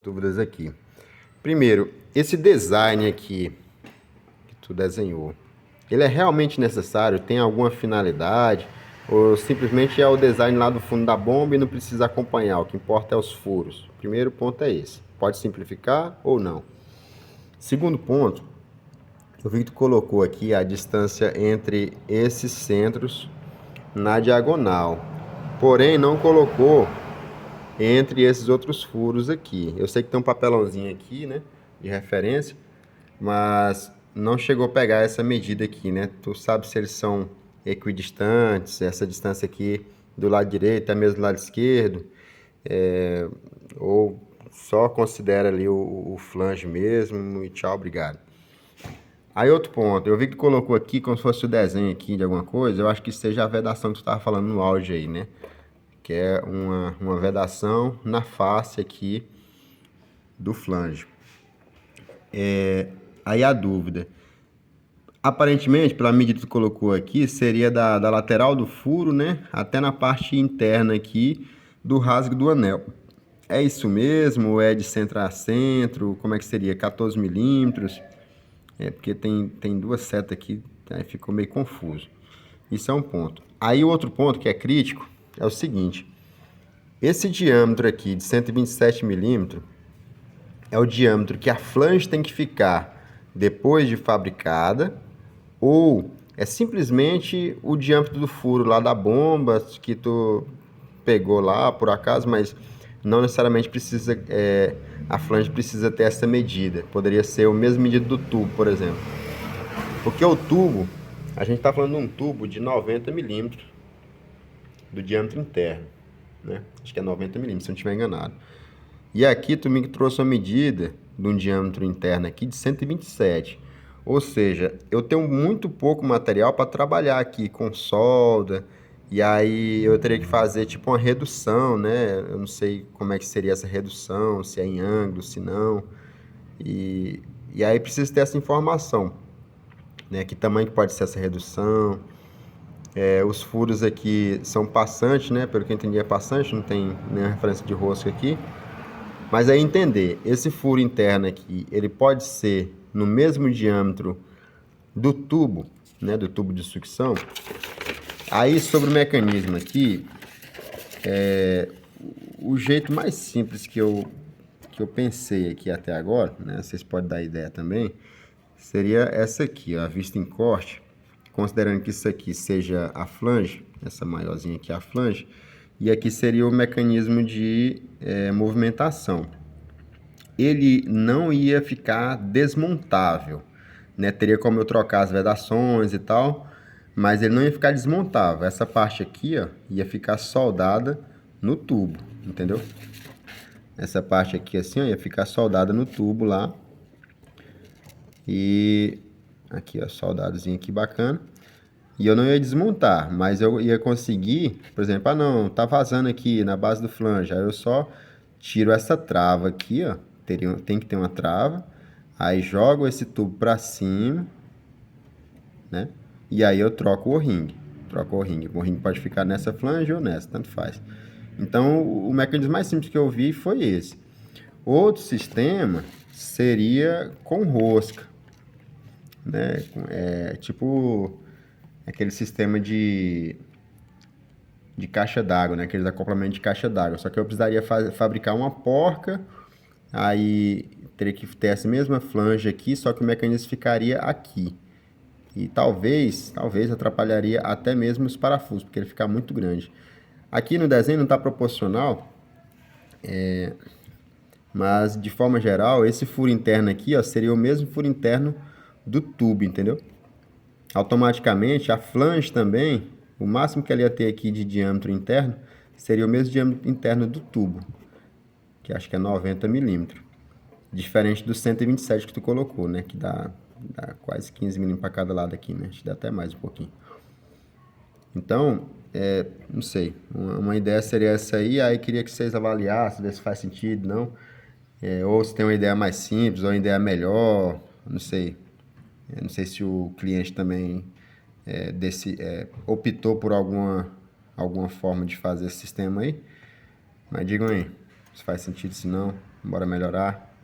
Dúvidas aqui. Primeiro, esse design aqui que tu desenhou, ele é realmente necessário? Tem alguma finalidade? Ou simplesmente é o design lá do fundo da bomba e não precisa acompanhar? O que importa é os furos. O primeiro ponto é esse. Pode simplificar ou não. Segundo ponto, eu vi que tu colocou aqui a distância entre esses centros na diagonal. Porém, não colocou entre esses outros furos aqui. Eu sei que tem um papelãozinho aqui, né, de referência, mas não chegou a pegar essa medida aqui, né? Tu sabe se eles são equidistantes, essa distância aqui do lado direito é mesmo do lado esquerdo, ou só considera ali o flange mesmo e tchau, obrigado. Aí outro ponto, eu vi que tu colocou aqui como se fosse o desenho aqui de alguma coisa, eu acho que seja a vedação que tu estava falando no áudio aí, né? Que é uma vedação na face aqui do flange. Aí a dúvida. Aparentemente, pela medida que tu colocou aqui, seria da lateral do furo, né? Até na parte interna aqui do rasgo do anel. É isso mesmo? Ou é de centro a centro? Como é que seria? 14 milímetros? É porque tem duas setas aqui, aí ficou meio confuso. Isso é um ponto. Aí o outro ponto que é crítico é o seguinte. Esse diâmetro aqui de 127 milímetros é o diâmetro que a flange tem que ficar depois de fabricada, ou é simplesmente o diâmetro do furo lá da bomba que tu pegou lá por acaso, mas não necessariamente precisa, a flange precisa ter essa medida. Poderia ser o mesmo medida do tubo, por exemplo. Porque o tubo, a gente está falando de um tubo de 90 milímetros do diâmetro interno, né? Acho que é 90 milímetros, se eu não estiver enganado. E aqui tu me trouxe uma medida de um diâmetro interno aqui de 127. Ou seja, eu tenho muito pouco material para trabalhar aqui com solda. E aí eu teria que fazer tipo uma redução, né? Eu não sei como é que seria essa redução, se é em ângulo, se não. E aí precisa ter essa informação, né? Que tamanho que pode ser essa redução. Os furos aqui são passantes, né? Pelo que eu entendi é passante, não tem nenhuma referência de rosca aqui. Mas aí entender, esse furo interno aqui, ele pode ser no mesmo diâmetro do tubo, né, do tubo de sucção. Aí sobre o mecanismo aqui, o jeito mais simples que eu pensei aqui até agora, né, vocês podem dar ideia também, seria essa aqui, ó, a vista em corte, considerando que isso aqui seja a flange, essa maiorzinha aqui é a flange, e aqui seria o mecanismo de movimentação. Ele não ia ficar desmontável, né? Teria como eu trocar as vedações e tal, mas ele não ia ficar desmontável. Essa parte aqui, ó, ia ficar soldada no tubo, entendeu? Essa parte aqui assim, ó, ia ficar soldada no tubo lá. E aqui, ó, soldadozinho aqui bacana. E eu não ia desmontar, mas eu ia conseguir, por exemplo, não, tá vazando aqui na base do flange. Aí eu só tiro essa trava aqui, ó. Tem que ter uma trava. Aí jogo esse tubo para cima, né? E aí eu troco o ringue. Troco o ringue. O ringue pode ficar nessa flange ou nessa, tanto faz. Então, o mecanismo mais simples que eu vi foi esse. Outro sistema seria com rosca, né? Tipo aquele sistema de caixa d'água, né? Aqueles acoplamentos de caixa d'água. Só que eu precisaria fabricar uma porca, aí teria que ter essa mesma flange aqui, só que o mecanismo ficaria aqui. E talvez atrapalharia até mesmo os parafusos, porque ele fica muito grande. Aqui no desenho não está proporcional, mas de forma geral, esse furo interno aqui, ó, seria o mesmo furo interno do tubo, entendeu? Automaticamente, a flange também, o máximo que ela ia ter aqui de diâmetro interno, seria o mesmo diâmetro interno do tubo, que acho que é 90 milímetros. Diferente do 127 que tu colocou, né? Que dá quase 15 milímetros para cada lado aqui, né? Acho que dá até mais um pouquinho. Então, não sei. Uma ideia seria essa aí queria que vocês avaliassem, ver se faz sentido, não. Ou se tem uma ideia mais simples, ou uma ideia melhor, não sei. Não sei se o cliente também optou por alguma forma de fazer esse sistema aí. Mas digam aí, se faz sentido, se não. Bora melhorar.